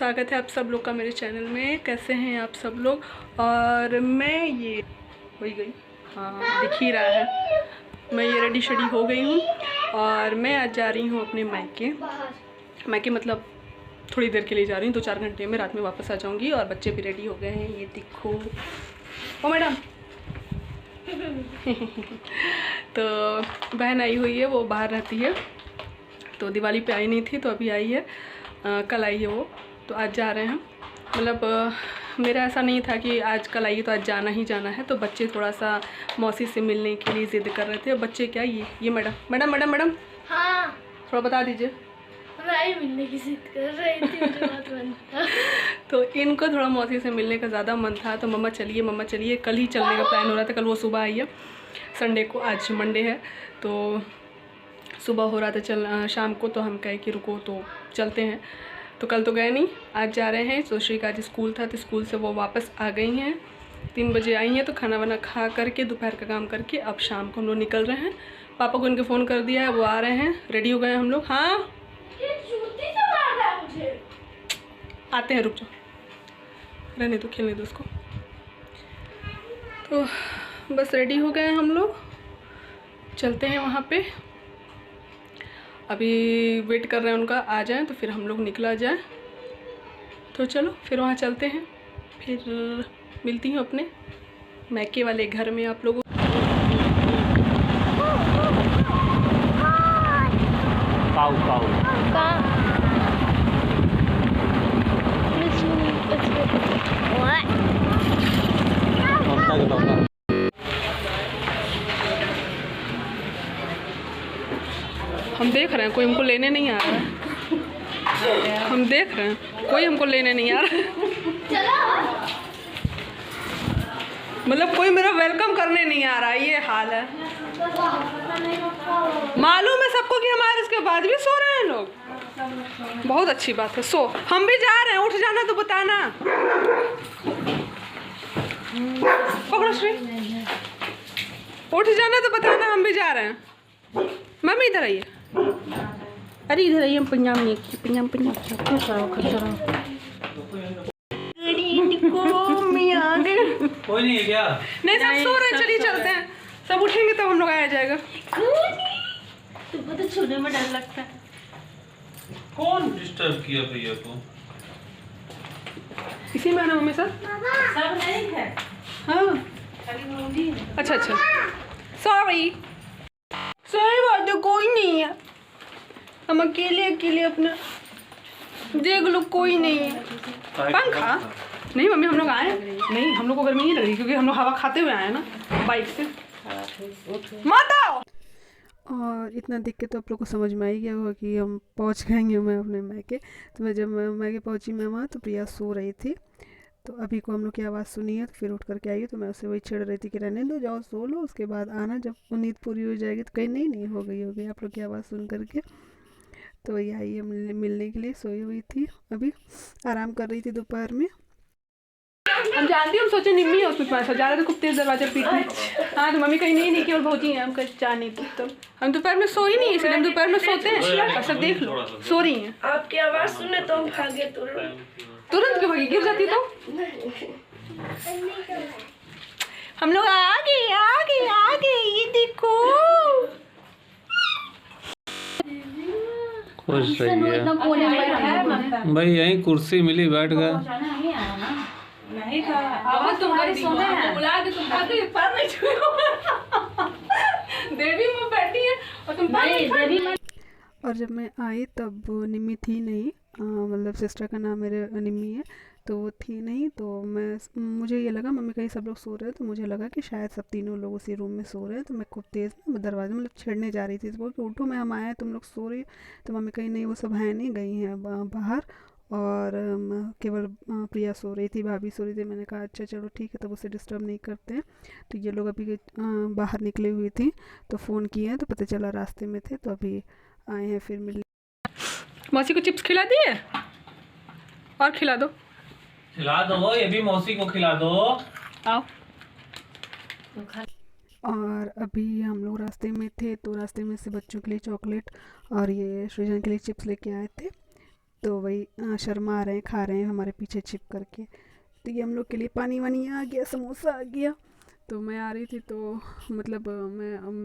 स्वागत है आप सब लोग का मेरे चैनल में। कैसे हैं आप सब लोग। और मैं ये हो गई, हाँ दिख ही रहा है, मैं ये रेडी शेडी हो गई हूँ और मैं आज जा रही हूँ अपने मायके मतलब थोड़ी देर के लिए जा रही हूँ, 2-4 घंटे में, रात में वापस आ जाऊँगी। और बच्चे भी रेडी हो गए हैं, ये देखो। ओ मैडम तो बहन आई हुई है, वो बाहर रहती है, तो दिवाली पे आई नहीं थी तो अभी आई है, कल आई है वो, तो आज जा रहे हैं। मतलब मेरा ऐसा नहीं था कि आज कल आई तो आज जाना ही जाना है, तो बच्चे थोड़ा सा मौसी से मिलने के लिए ज़िद कर रहे थे। बच्चे क्या, ये मैडम मैडम मैडम मैडम हाँ थोड़ा बता दीजिए। मिलने की जिद कर रही थी, मुझे बहुत मन था। तो इनको थोड़ा मौसी से मिलने का ज़्यादा मन था, तो मम्मा चलिए। कल ही चलने का प्लान हो रहा था, कल वो सुबह आई है संडे को, आज मंडे है, तो सुबह हो रहा था चल शाम को, तो हम कहे कि रुको तो चलते हैं। तो कल तो गए नहीं, आज जा रहे हैं। सोची का आज स्कूल था, तो स्कूल से वो वापस आ गई हैं, 3 बजे आई हैं, तो खाना वाना खा करके दोपहर का काम करके अब शाम को हम लोग निकल रहे हैं। पापा को इनके फ़ोन कर दिया है, वो आ रहे हैं, रेडी हो गए हम लोग। हाँ आते हैं, रुक जाओ, रहने दो, खेलने दो उसको। तो बस रेडी हो गए हम लोग, चलते हैं वहाँ पे। अभी वेट कर रहे हैं उनका आ जाए तो फिर हम लोग निकला जाए। तो चलो फिर वहाँ चलते हैं, फिर मिलती हूँ अपने मैके वाले घर में आप लोगों। हम देख रहे हैं कोई हमको लेने नहीं आ रहा है, हम देख रहे हैं कोई हमको लेने नहीं आ रहा है, मतलब कोई मेरा वेलकम करने नहीं आ रहा है, ये हाल है। मालूम है सबको कि हमारे इसके बाद भी सो रहे हैं लोग, बहुत अच्छी बात है, सो हम भी जा रहे हैं, उठ जाना तो बताना। पकड़ो श्री, उठ जाना तो बताना, हम भी जा रहे हैं। मम्मी इधर आइए, अरे इधर आइए, पंजाब नहीं, पंजाब कोई नहीं है क्या? नहीं, सब सो रहे हैं, चलिए चलते हैं, सब उठेंगे तब हम लोग आया जाएगा। तुमको तो छूने में डर लगता है। कौन डिस्टर्ब किया भैया को? इसी में आना मम्मी सर, सब नहीं है। हाँ अच्छा, सॉरी बात है, कोई नहीं है, हम अकेले अपना देख लो, कोई नहीं है। पंखा नहीं मम्मी, हम लोग आए नहीं, हम लोग को गर्मी नहीं लग रही क्योंकि हम लोग हवा खाते हुए आए ना बाइक से। माता और इतना देख के तो आप लोग को समझ में आ ही गया होगा कि हम पहुंच गएंगे मैं अपने मैके। तो मैं जब मैके पहुंची मैं वहाँ, तो प्रिया सो रही थी, तो अभी को हम लोग की आवाज़ सुनी है, तो फिर उठ करके आई, तो मैं उससे वही छेड़ रही थी कि रहने दो, जाओ सो लो, उसके बाद आना जब नींद पूरी हो जाएगी। तो कहीं नहीं हो गई आप लोग की आवाज़ सुन करके। तो वही आई है मिलने के लिए, सोई हुई थी, अभी आराम कर रही थी दोपहर में। हम जानती हम सोचे निम्मी है उसमें पास जा रहे थे, खूब तेज दरवाजा पीटने। हाँ तो मम्मी कहीं नहीं केवल भौजी हैं, हम कहीं जा नहीं थी, तो हम दोपहर में सो ही नहीं, इसलिए हम दोपहर में सोते हैं। सब देख लो सो रही हैं, आपकी आवाज सुने तो हम भागे तुरंत क्यों भागी, गिर जाती तो। हम लोग आ गए, ये देखो। खुश रहिए भाई, यहीं कुर्सी मिली, बैठ गए। नहीं था आवाज तुम्हारी सुने हैं, बुला के तुम खाते पर नहीं छुए हो। देवी में बैठी है और तुम देवी में। और जब मैं आई तब निम्मी थी नहीं, मतलब सिस्टर का नाम मेरे निम्मी है, तो वो थी नहीं। तो मुझे ये लगा मम्मी कहीं सब लोग सो रहे हैं, तो मुझे लगा कि शायद सब तीनों लोग उसी रूम में सो रहे हैं। तो मैं खूब तेज़ दरवाजे मतलब छेड़ने जा रही थी, तो बोल के उठो, मैं हम आए, तुम लोग सो रही। तो मम्मी कहीं नहीं, वो सब हैं नहीं, गई हैं बाहर, और केवल प्रिया सो रही थी, भाभी सो रही थी। मैंने कहा अच्छा चलो ठीक है, तब उसे डिस्टर्ब नहीं करते हैं। तो ये लोग अभी बाहर निकले हुए थी, तो फ़ोन किए हैं, तो पता चला रास्ते में थे, तो अभी आए हैं फिर मिल। मौसी को चिप्स खिला दिए, और खिला दो ये भी मौसी को खिला दो। आओ। और अभी हम लोग रास्ते में थे, तो रास्ते में से बच्चों के लिए चॉकलेट और ये सृजन के लिए चिप्स लेके आए थे। तो वही शर्मा रहे हैं, खा रहे हैं हमारे पीछे छिप करके। तो ये हम लोग के लिए पानी वानी आ गया, समोसा आ गया। तो मैं आ रही थी तो मतलब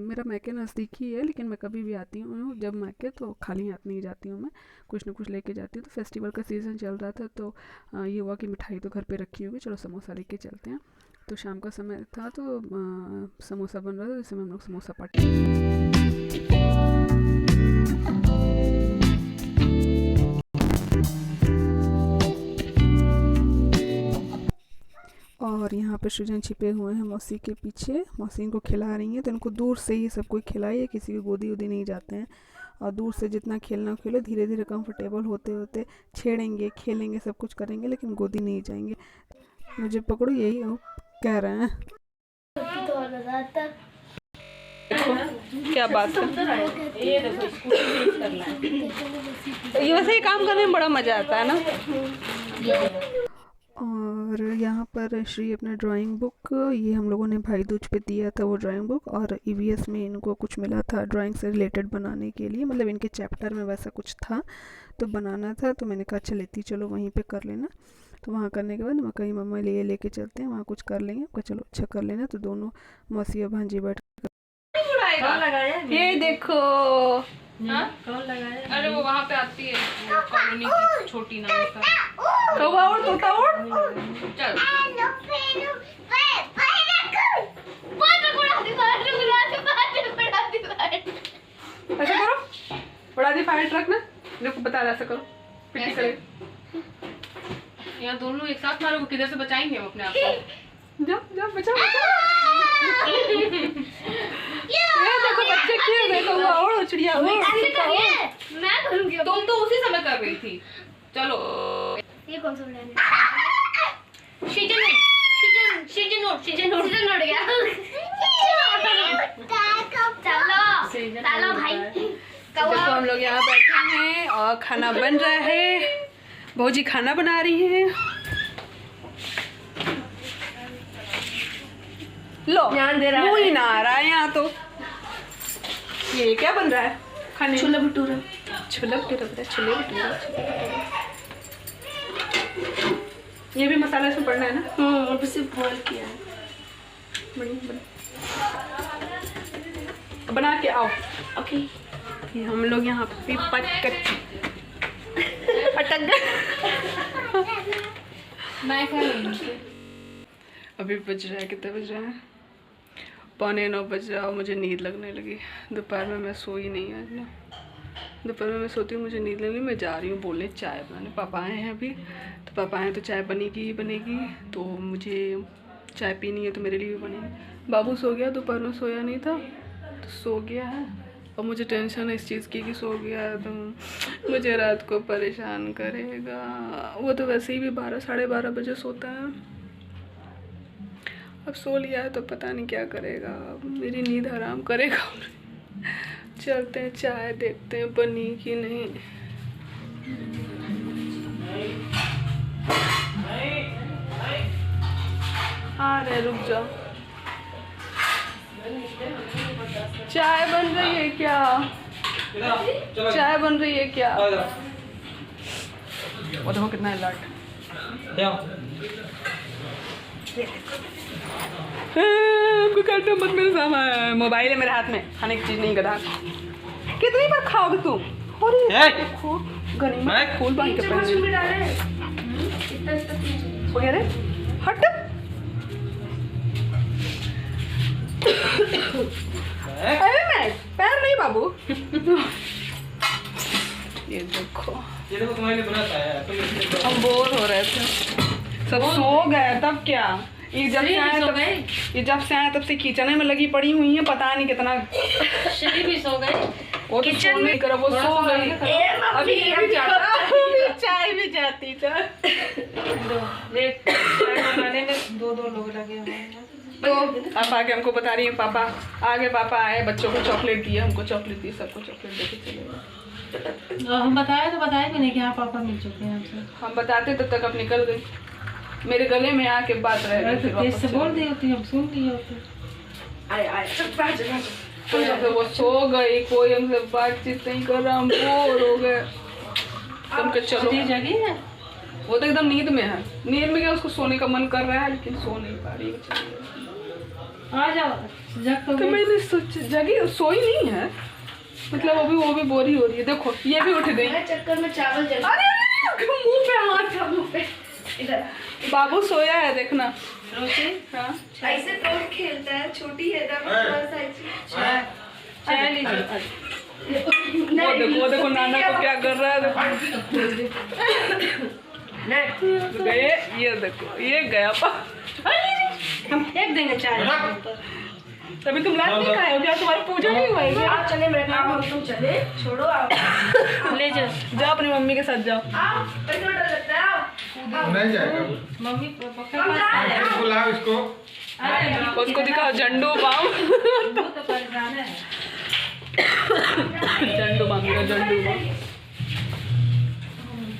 मेरा मैके नज़दीक ही है, लेकिन मैं कभी भी आती हूँ जब मैके तो खाली हाथ नहीं जाती हूँ, मैं कुछ ना कुछ लेके जाती हूँ। तो फेस्टिवल का सीज़न चल रहा था तो ये हुआ कि मिठाई तो घर पे रखी होगी, चलो समोसा लेके चलते हैं। तो शाम का समय था तो समोसा बन रहा था, जिसमें हम लोग समोसा पार्टी। और यहाँ पे सृजन छिपे हुए हैं मौसी के पीछे, मौसी इनको खिला रही हैं। तो इनको दूर से ही सब कोई खिलाइए, किसी की गोदी वोदी नहीं जाते हैं। और दूर से जितना खेलना खेलो, धीरे धीरे कंफर्टेबल होते होते छेड़ेंगे, खेलेंगे, सब कुछ करेंगे, लेकिन गोदी नहीं जाएंगे। मुझे पकड़ो, यही कह रहे हैं। क्या बात है, ये वैसे ही काम करने में बड़ा मज़ा आता है ना। और यहाँ पर श्री अपना ड्राइंग बुक, ये हम लोगों ने भाई दूज पे दिया था वो ड्राइंग बुक, और ईवीएस में इनको कुछ मिला था ड्राइंग से रिलेटेड बनाने के लिए, मतलब इनके चैप्टर में वैसा कुछ था तो बनाना था। तो मैंने कहा अच्छा लेती चलो वहीं पे कर लेना। तो वहाँ करने के बाद मैं कहीं मम्मा लेके चलते हैं, वहाँ कुछ कर लेंगे। कहा चलो अच्छा कर लेना। तो दोनों मौसी और भांजी बैठ ये देखो। कौन लगाया? अरे वो वहाँ पे आती है कॉलोनी की छोटी नाम का कौवा और तोता और चल ऐसा करो, बड़ा दी फायर ट्रक ना, देखो बता रहा, ऐसा करो पिट्टी करे। यहाँ दोनों एक साथ मारो, किधर से बचाएंगे हम अपने आप को? जा बचाओ। ये देखो बच्चे खेल, देखो वो और चिड़िया वो। मैं करूंगी। तुम तो उसी समय कर रही थी। चलो ये कौन सा प्लान है? सीजन नोट गया। चलो भाई। देखो हम लोग यहाँ बैठे हैं और खाना बन रहा है, भौजी खाना बना रही है। लो ध्यान दे रहा है, ही ना आ रहा है यहाँ। तो ये क्या बन रहा है खाने? छोला भटूरा। छोला भटूरा, छोले भटूरा। ये भी मसाला इसमें पड़ना है ना? और सिर्फ बॉईल किया है। बना के आओ। ओके। ये हम लोग यहाँ पे अटक गए। मैं खा लूँगी। अभी बज रहा है, कितने बज रहे हैं? 8:45 बज रहा है। मुझे नींद लगने लगी। दोपहर में मैं सोई नहीं आज ना। दोपहर में मैं सोती हूँ, मुझे नींद लगी। मैं जा रही हूँ बोलने चाय बनाने। पापा आए हैं अभी, तो पापा आए तो चाय बनेगी ही बनेगी। तो मुझे चाय पीनी है तो मेरे लिए भी बनेगी। बाबू सो गया, दोपहर में सोया नहीं था तो सो गया है। और मुझे टेंशन है इस चीज़ की कि सो गया है तो मुझे रात को परेशान करेगा। वो तो वैसे ही भी 12 साढ़े 12 बजे सोता है। अब सो लिया है तो पता नहीं क्या करेगा, मेरी नींद हराम करेगा। चलते हैं, चाय देखते हैं बनी कि नहीं। आ रहे, रुक जाओ। चाय बन रही है क्या? चाय बन रही है क्या? वो देखो कितना अलर्ट। हमको काटो मत, मेरे सामने मोबाइल है मेरे हाथ में, खाने की चीज नहीं गधा। कितनी बार खाओगे तुम? अरे देखो गनीमत फूल बांध के पहले हो गया रे, हट। अरे मैं पैर नहीं बाबू। ये देखो तुम्हारे लिए बनाता है। हम बोर हो रहे थे, सब सो गए तब क्या। ये जब से आए तब से किचन में लगी पड़ी हुई है, पता नहीं कितना। श्री भी सो गए, वो किचन में करो, वो सो गई। अभी ये भी जाता, चाय भी जाती। चाय बनाने में 2 लोग लगे हुए हैं। तो आप आके हमको बता रही हैं पापा आगे, पापा आए, बच्चों को चॉकलेट दिया, हमको चॉकलेट दी, सबको चॉकलेट देके चले गए। हम बताए तो बताए भी नहीं कि हाँ पापा मिल चुके हैं हमसे। हम बताते तब तक अब निकल गई, मेरे गले में आके बात रह गई। से बोल दी होती, हम सुन लिए होते। तो वो सो गई, कोई हमसे बातचीत नहीं कर रहा, हम बोर हो गए। तुम के चलो जगी है। वो तो एकदम नींद में है। नींद में क्या उसको सोने का मन कर रहा है लेकिन सो नहीं पा रही है। आ जाओ जग तो मैंने सोचा जगी सोई नहीं है, मतलब अभी वो भी बोरी हो रही है। देखो ये भी उठ गई चक्कर में चावल जल। अरे मुंह पे हाथ, मुंह पे। इधर बाबू सोया है देखना। रोटी हाँ ऐसे तो खेलता है, छोटी है चाय लीजिए। वो देखो नाना को क्या कर रहा है। देखो गए, ये देखो ये गया हम फेंक देंगे चाय ऊपर। तभी तुम लात नहीं खाए हो क्या? तुम्हारी पूजा नहीं हुई है? आप चले मेरे काम, हम तुम चले, छोड़ो आप। ले जाओ जाओ अपनी मम्मी के साथ जाओ। आओ, कैसे डर लगता है? आओ। नहीं जाएगा। मम्मी पापा के पास बुलाओ इसको। उसको दिखाओ झंडू बाम। वो तो परेशान है। झंडू बाम का झंडू बाम।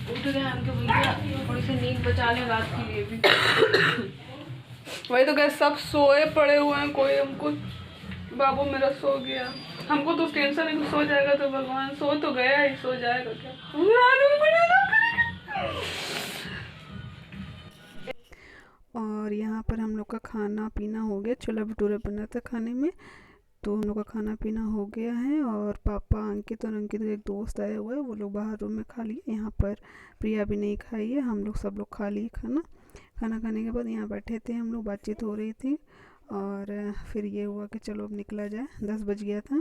उठ गए हमके भैया, थोड़ी सी नींद बचा ले रात के लिए भी। वही तो गए, सब सोए पड़े हुए हैं। कोई हमको, बाबू मेरा सो गया। हमको तो टेंशन है कि सो जाएगा तो भगवान, सो तो गया ही, सो जाएगा क्या? और यहाँ पर हम लोग का खाना पीना हो गया। छोला भटूरा बना था खाने में, तो हम लोग का खाना पीना हो गया है। और पापा अंकित और अंकित का एक दोस्त आया हुआ है, वो लोग बाहर रूम में खा लिए। यहाँ पर प्रिया भी नहीं खाई है, हम लोग सब लोग खा लिए खाना। खाना खाने के बाद यहाँ बैठे थे हम लोग, बातचीत हो रही थी। और फिर ये हुआ कि चलो अब निकला जाए। 10 बज गया था,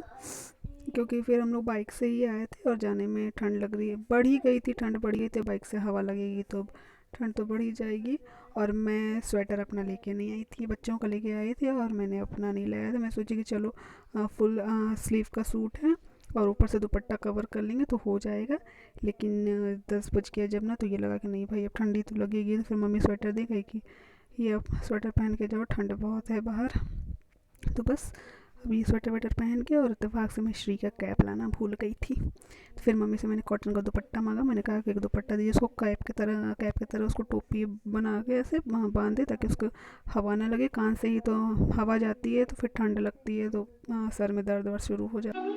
क्योंकि फिर हम लोग बाइक से ही आए थे और जाने में ठंड लग रही है, बढ़ ही गई थी, ठंड बढ़ गई थी। बाइक से हवा लगेगी तो ठंड तो बढ़ ही जाएगी। और मैं स्वेटर अपना लेके नहीं आई थी, बच्चों का लेके आई थी और मैंने अपना नहीं लाया था। मैं सोची कि चलो फुल स्लीव का सूट है और ऊपर से दुपट्टा कवर कर लेंगे तो हो जाएगा। लेकिन 10 बज गया जब ना, तो ये लगा कि नहीं भाई अब ठंडी तो लगेगी। तो फिर मम्मी स्वेटर दे गई कि ये अब स्वेटर पहन के जाओ, ठंड बहुत है बाहर। तो बस अब ये स्वेटर वेटर पहन के, और इत्तेफाक से मैं श्री का कैप लाना भूल गई थी। तो फिर मम्मी से मैंने कॉटन का दुपट्टा मांगा। मैंने कहा कि एक दुपट्टा दीजिए, उसको कैप की तरह उसको टोपी बना के ऐसे बांधे ताकि उसको हवा ना लगे। कान से ही तो हवा जाती है तो फिर ठंड लगती है, तो सर में दर्द वर्द शुरू हो जाता है।